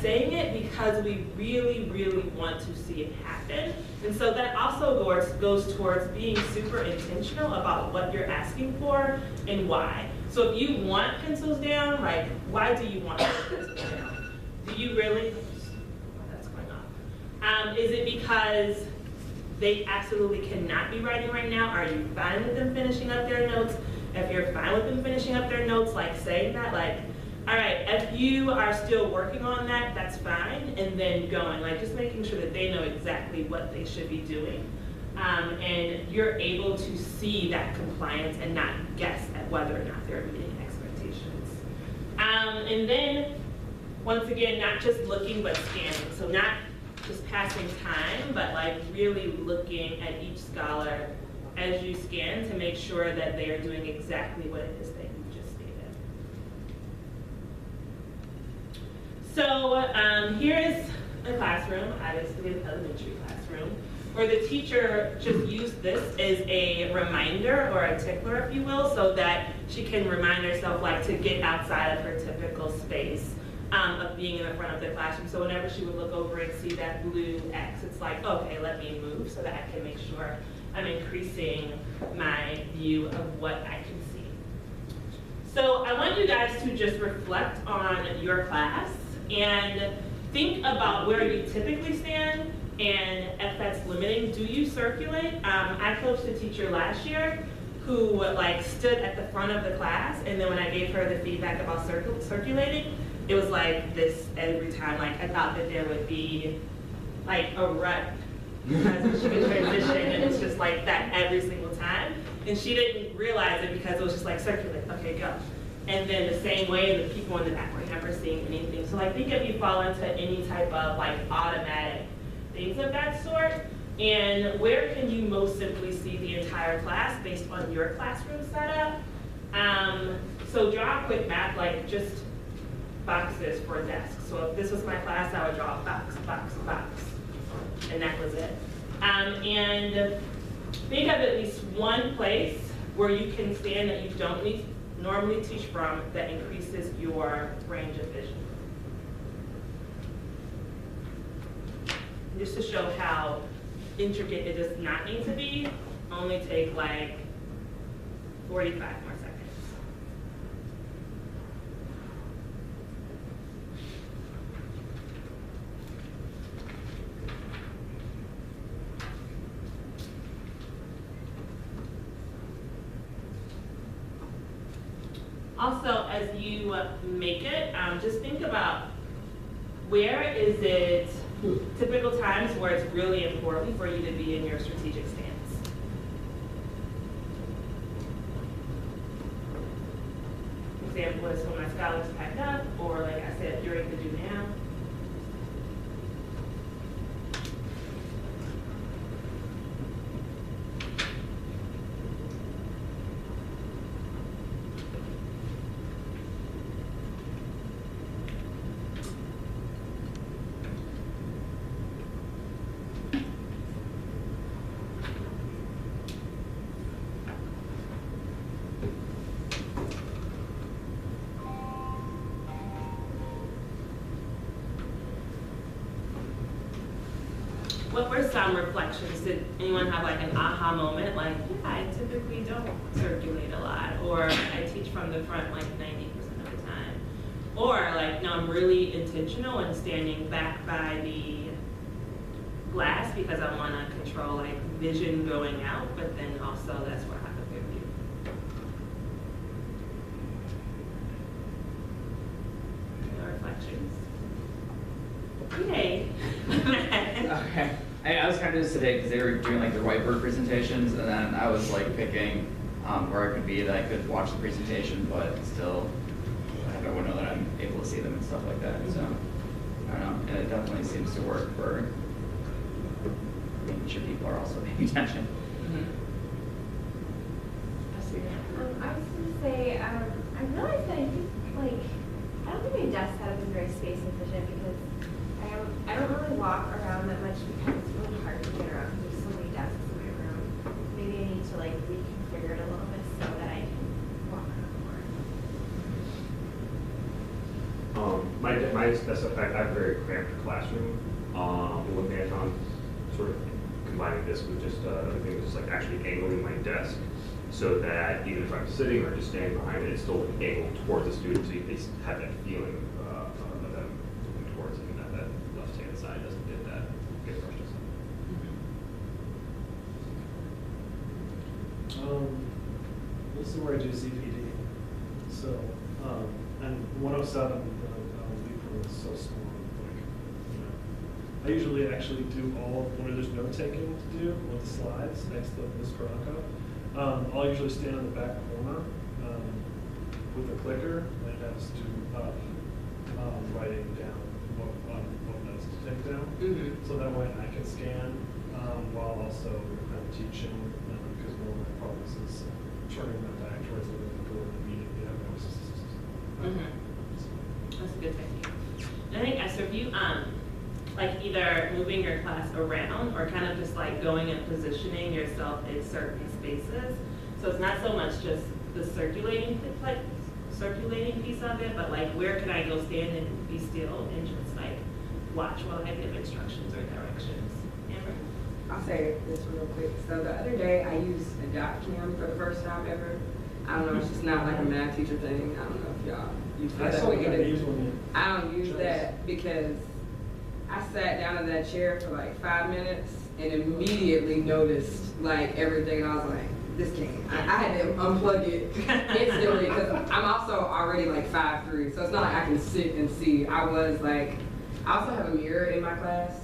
saying it because we really, really want to see it happen. And so that also goes towards being super intentional about what you're asking for and why. So if you want pencils down, like, why do you want pencils down? Do you really, that's going on. Is it because they absolutely cannot be writing right now? Are you fine with them finishing up their notes? If you're fine with them finishing up their notes, like saying that, like, all right, if you are still working on that, that's fine, and then going, like just making sure that they know exactly what they should be doing. And you're able to see that compliance and not guess at whether or not they're meeting expectations. And then, once again, not just looking, but scanning. So not just passing time, but like really looking at each scholar as you scan to make sure that they are doing exactly what it is that you just stated. So here is a classroom, obviously an elementary classroom, where the teacher just used this as a reminder or a tickler, if you will, so that she can remind herself like to get outside of her typical space of being in the front of the classroom. So whenever she would look over and see that blue X, it's like, okay, let me move so that I can make sure I'm increasing my view of what I can see. So I want you guys to just reflect on your class and think about where you typically stand, and if that's limiting, do you circulate? I coached a teacher last year who like stood at the front of the class, and then when I gave her the feedback about circulating, it was like this every time. Like I thought that there would be like a rut as she could transition, and it's just like that every single time. And she didn't realize it because it was just like circulate, okay, go. And then the same way, the people in the back were never seeing anything. So like think if you fall into any type of like automatic things of that sort, and where can you most simply see the entire class based on your classroom setup? So draw a quick map, like just boxes for desks. So if this was my class, I would draw a box, box, box, and that was it. And think of at least one place where you can stand that you don't normally teach from that increases your range of vision. Just to show how intricate it does not need to be, only take like 45 more seconds. Also, as you make it, just think about where is it typical times where it's really important for you to be in your strategic stance. Example is when my scholars packed up, or like I said, during the do now. What were some reflections? Did anyone have like an aha moment? Like, yeah, I typically don't circulate a lot, or I teach from the front like 90% of the time. Or like, no, I'm really intentional and standing back by the glass because I want to control like vision going out, but then also that's where I have a good view. No reflections? Yay. Okay. I was kind of just today because they were doing like their whiteboard presentations, and then I was like picking where I could be that I could watch the presentation, but still I don't know that I'm able to see them and stuff like that. So I don't know, and it definitely seems to work for making sure people are also paying attention. I was going to say, I realized that I think, like, I don't think my desk setup is very space efficient because I don't really walk around that much because it's really hard to get around because there's so many desks in my room. Maybe I need to, like, reconfigure it a little bit so that I can walk around more. My that's a fact. I have a very cramped classroom. We're looking at sort of combining this with just other things, just like actually angling my desk so that even if I'm sitting or just standing behind it, it's still angled towards the student, so they have that feeling of them looking towards it, and that left-hand side doesn't get brushed aside. This is where I do CPD. So, and 107, lead room is so small. Like, you know, I usually actually do all when there's note taking to do with the slides next to Ms. Bronco. I'll usually stand in the back corner with a clicker and have student writing down what notes to take down. So that way I can scan while also teaching, because one of my problems is turning my back towards the door and immediately have That's a good technique. And I think Esther, if you like either moving your class around or kind of just like going and positioning yourself in certain spaces. So it's not so much just the circulating piece of it, but like where can I go stand and be still and just like watch while I give instructions or directions. Amber? I'll say this real quick. So the other day I used a dot cam for the first time ever. I don't know, it's just not like a math teacher thing. I don't know if y'all use I that. saw you gotta use one. I don't use that because I sat down in that chair for like 5 minutes and immediately noticed like everything. And I was like, this can't. I had to unplug it instantly because I'm also already like 5'3", so it's not like I can sit and see. I also have a mirror in my class.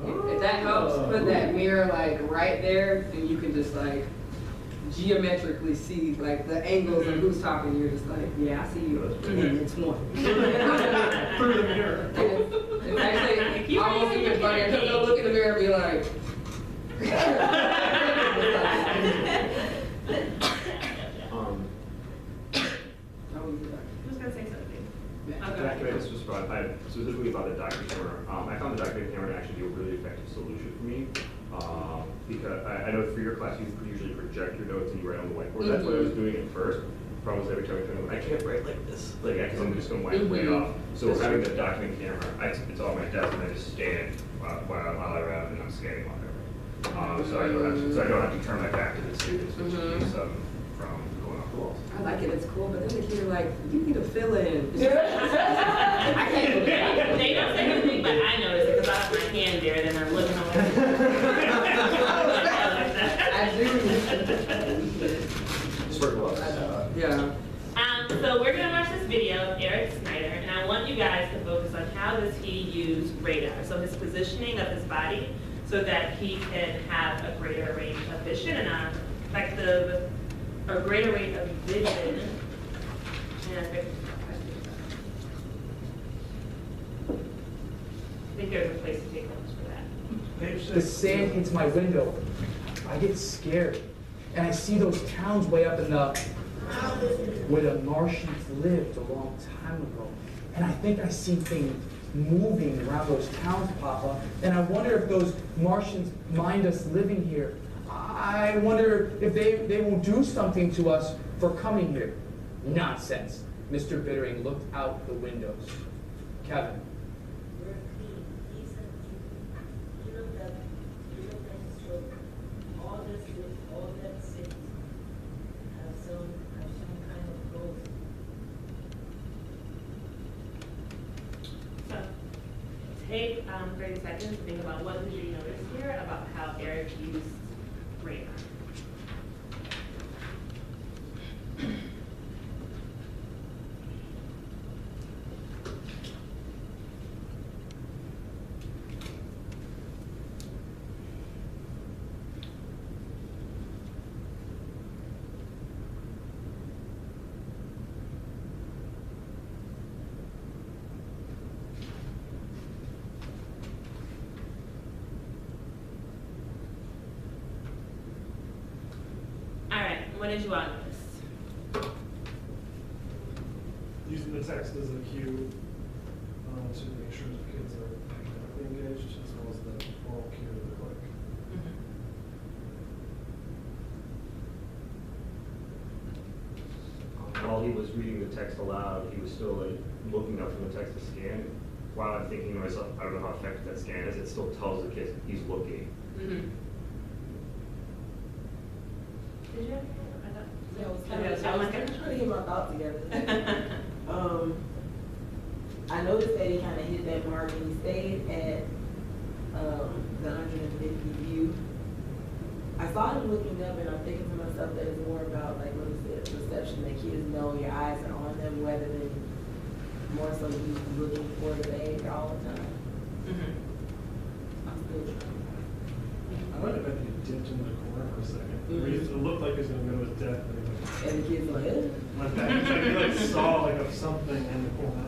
If that helps, put that mirror like right there, and you can just like geometrically see like the angles of who's talking. You're just like, yeah, I see you. And it's one. Through the mirror. It's actually almost even funnier because they'll look in the mirror and be like. Who's gonna say something? Document, this was fun. Specifically about the document camera. I found the document camera to actually be a really effective solution for me. Because I know for your class, you usually project your notes and you write on the whiteboard. That's what I was doing at first. Problem was every time I turned on, I can't write like this. Like, because I'm just going to wipe way off. So having the document camera, it's on my desk and I just stand while I write and I'm scanning while I write. So I don't have to turn my back to the students, which keeps them from going off the walls. I like it, it's cool, but then the kids are like, you need to fill in. I can't do that. They don't say anything, but I notice it because I have my hand there and I'm looking over. I do. Sweat gloves. Yeah. So we're gonna watch this video of Eric Snyder, and I want you guys to focus on how does he use radar, so his positioning of his body, so that he can have a greater range of vision and a greater range of vision. And I think there's a place to take notes for that. The sand hits my window. I get scared. And I see those towns way up in where the Martians lived a long time ago. And I think I see things moving around those towns, Papa. And I wonder if those Martians mind us living here. I wonder if they will do something to us for coming here. Nonsense. Mr. Bittering looked out the windows. Kevin. Take 30 seconds to think about what did you notice here about how Eric used radar. What did you all notice? Using the text as a cue to make sure the kids are academically engaged, as well as the oral cue to the click. While he was reading the text aloud, he was still looking up from the text to scan, while I'm thinking to myself, I don't know how effective that scan is, it still tells the kid he's looking. Mhm. Did you have? Yeah, I was I thought- trying to get my thoughts together. I noticed that he kind of hit that mark and he stayed at the 150 view. I saw him looking up and I'm thinking to myself that it's more about, like what is it, perception, that kids know your eyes are on them rather than more so you looking for the behavior all the time. Mhm. I'm still trying. I might have been dipped into the corner for a second. Mhm. It looked like he was gonna go to his death, but he And the kids like, eh? went back. It's like he like saw like something in the corner.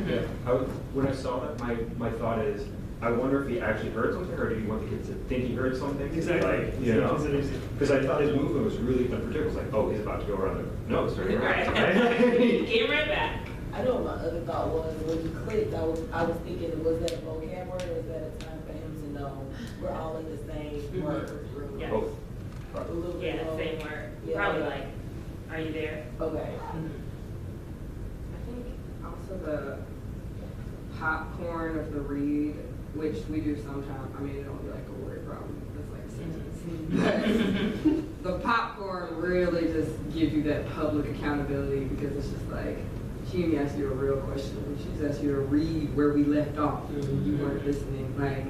Yeah, when I saw that, my thought is, I wonder if he actually heard something, or did he want the kids to think he heard something? Exactly. Like, you know? Is it easy? Because I thought his movement was really unpredictable. It's like, oh, he's about to go around the nose, turning Right. around. Came right back. I know what my other thought was, when he clicked, I was thinking, was that a vocab word or is that a time for him to know we're all in the same Mhm. word? Yeah. Both. A little bit Yeah, of- same word. Yeah. Probably like, are you there? Okay. I think also the popcorn of the read, which we do sometimes. I mean, it don't be like a word problem. It's like a sentence. But the popcorn really just gives you that public accountability because it's just like, she didn't ask you a real question. She's asked you to read where we left off. You weren't listening. Like,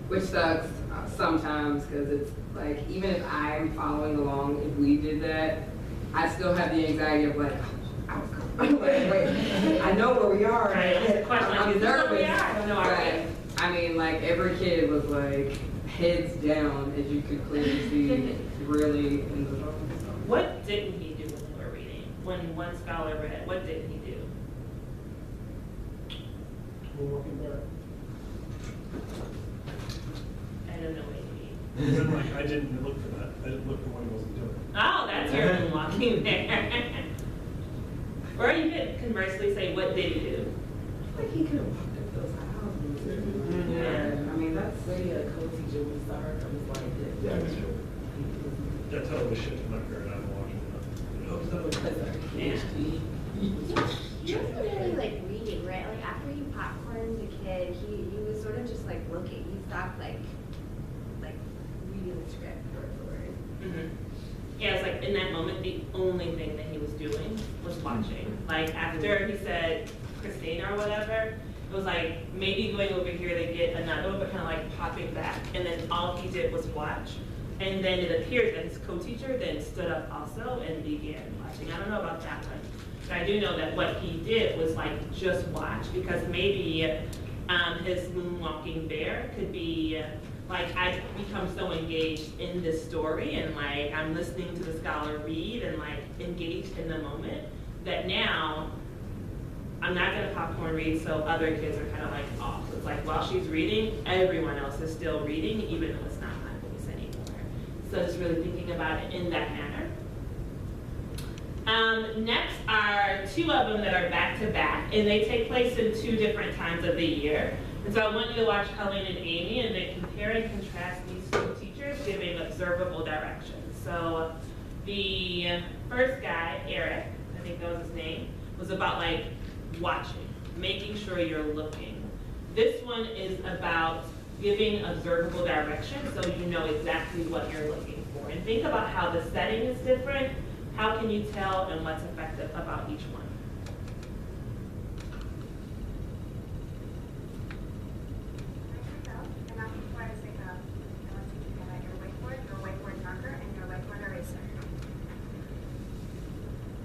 which sucks sometimes because it's like, even if I'm following along, if we did that, I still have the anxiety of like, I was going, wait, I know where we are. Right, that's the question, like, I'm is this where we nervous. are? I don't know, are we? Right. I mean, like every kid was like heads down, as you could clearly see, really in the zone. What didn't he do when we were reading? When one scholar read, what didn't he do? We're walking back. I don't know what he mean. And then, like, I didn't look for that. I didn't look for what he wasn't doing. Oh, that's your moonwalking there. Or you could conversely say, what did he do? Like he could have walked up those aisles. Yeah, I mean that's Really a co-teacher we started, I was like, Yeah, that's true. That totally shifted my paradigm watching that. He wasn't really like reading, right? Like after he popcorned the kid, he was sort of just like looking. He stopped like reading the script word for word. Mhm. Yeah, it's like in that moment, the only thing that he was doing was watching. Like after he said Christina or whatever, it was like maybe going over here to get another one, but kind of like popping back. And then all he did was watch. And then it appears that his co-teacher then stood up also and began watching. I don't know about that one. But I do know that what he did was like just watch, because maybe his moonwalking bear could be like, I've become so engaged in this story and like I'm listening to the scholar read and like engaged in the moment that now I'm not gonna popcorn read so other kids are kind of like off. It's like while she's reading, everyone else is still reading even though it's not my voice anymore. So just really thinking about it in that manner. Next are two of them that are back to back, and they take place in two different times of the year. And so I want you to watch Colleen and Amy, and they compare and contrast these two teachers giving observable directions. So the first guy, Eric, I think that was his name, was about like watching, making sure you're looking. This one is about giving observable direction so you know exactly what you're looking for. And think about how the setting is different. How can you tell and what's effective about each one? And not before I say go, I want you to get out your whiteboard marker, and your whiteboard eraser.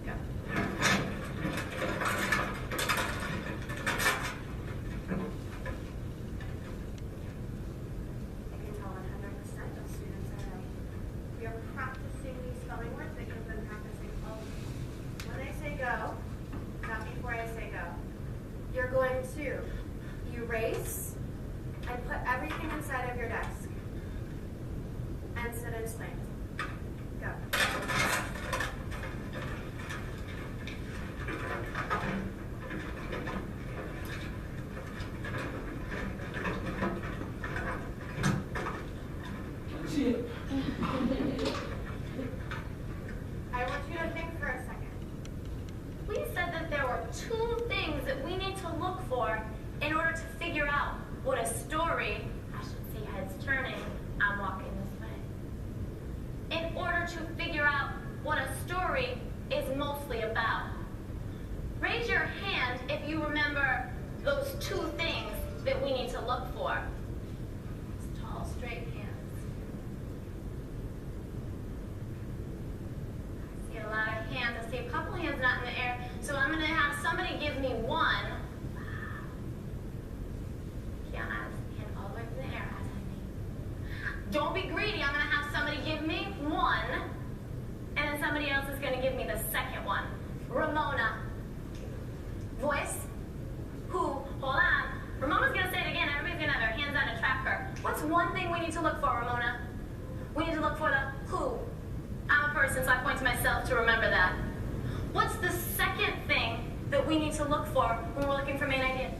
Go. I can tell 100% of students are right. We are practicing these spelling words because I'm practicing both. When I say go, not before I say go, you're going to erase and put everything inside of your desk and sit and explain. Go. I want you to think for a second. We said that there were two things we need to look for? It's tall, straight hands. I see a lot of hands. I see a couple hands not in the air. So I'm going to have somebody give me one. Kiana has his hand all the way up in the air as I think. Don't be greedy. I'm going to have somebody give me one. And then somebody else is going to give me the second one. Ramona. Voice. Who? Hold on. Ramona's going to say it again. Everybody's going to have their hands on a tracker. What's one thing we need to look for, Ramona? We need to look for the who. I'm a person, so I point to myself to remember that. What's the second thing that we need to look for when we're looking for main idea?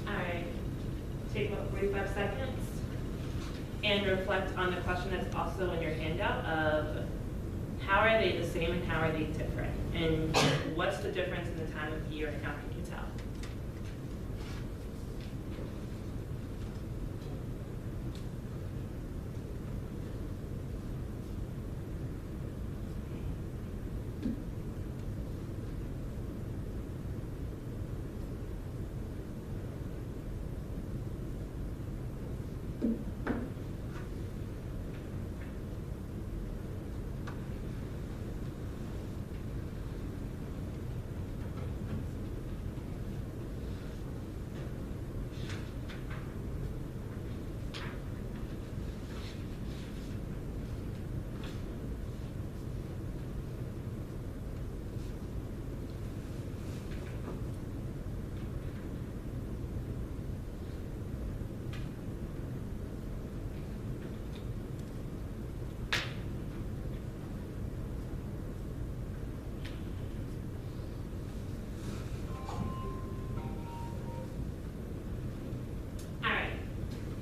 All right, take about 45 seconds and reflect on the question that's also in your handout of how are they the same and how are they different? And what's the difference in the time of year and how can you tell?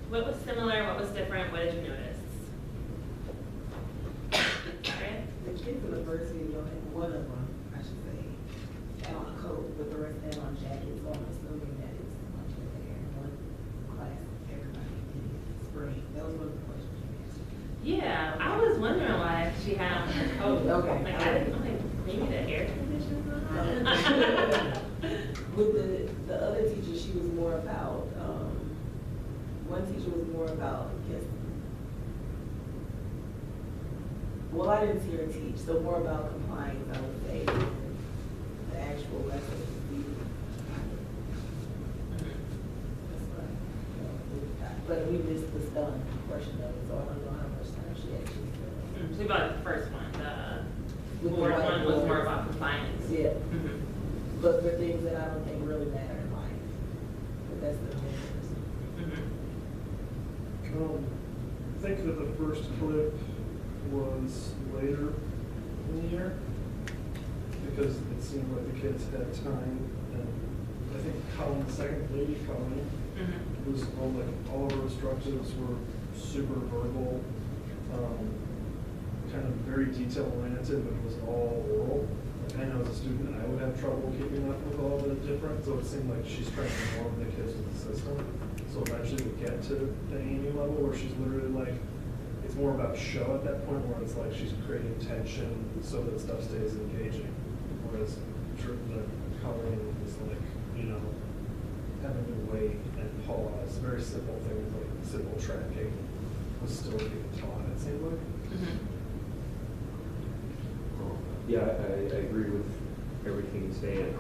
What was similar, what was different, what did you notice? Sorry? The kids in the first video, and one of them, I should say, had on a coat, but the rest had on jackets, so I'm assuming that it's much of there. One class, everybody did spring. That was one of the questions you answered. Yeah, I was wondering why she had on her coat. Okay. Like, I didn't, I'm like, maybe the air conditioner's not on. With the other teacher, she was more about, one teacher was more about, I guess, well, I didn't see her teach, so more about compliance, I would say, than the actual lesson. That's what but we missed the spelling portion of it, so I don't know how much time she actually spent. So about the first one, the With the board one was whiteboard. more about compliance. Yeah, Mhm. but for things that I don't think really matter in life, but that's the whole person. Mhm. I think that the first clip was later in the year because it seemed like the kids had time, and I think Colin, the second lady, Colleen, Mhm. was all of her instructions were super verbal, kind of very detail oriented, but it was all oral. Like, I know as a student, I would have trouble keeping up with all the different, so it seemed like she's trying to inform the kids with the system. So eventually we get to the Amy level where she's literally like, it's more about show at that point where it's like she's creating tension so that stuff stays engaging. Whereas the coloring is like, having to wait and pause, very simple things like simple tracking was still being taught, it seemed like. Mhm. Yeah, I agree with everything he's saying.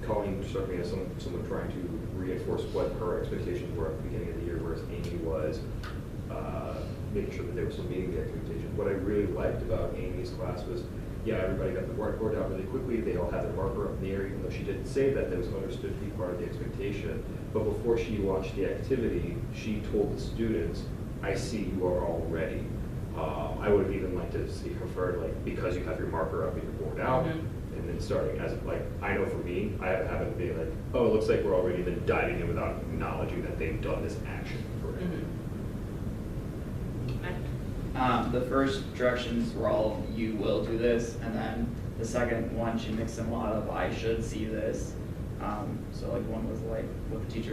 Colleen struck me as someone trying to reinforce what her expectations were at the beginning of the year, whereas Amy was making sure that they were still meeting the expectations. What I really liked about Amy's class was, yeah, everybody got the whiteboard out really quickly. They all had their marker up in the air, even though she didn't say that was understood to be part of the expectation. But before she launched the activity, she told the students, I see you are all ready. I would have even liked to see her for, like, because you have your marker up and your board out, Mhm. and then starting as, like, I know for me, I have a habit of being like, oh, it looks like we're all ready, then diving in without acknowledging that they've done this action for it. Mhm. Okay. The first directions were all, you will do this, and then the second one, she mixed in a lot of, I should see this. So like one was like, what the teacher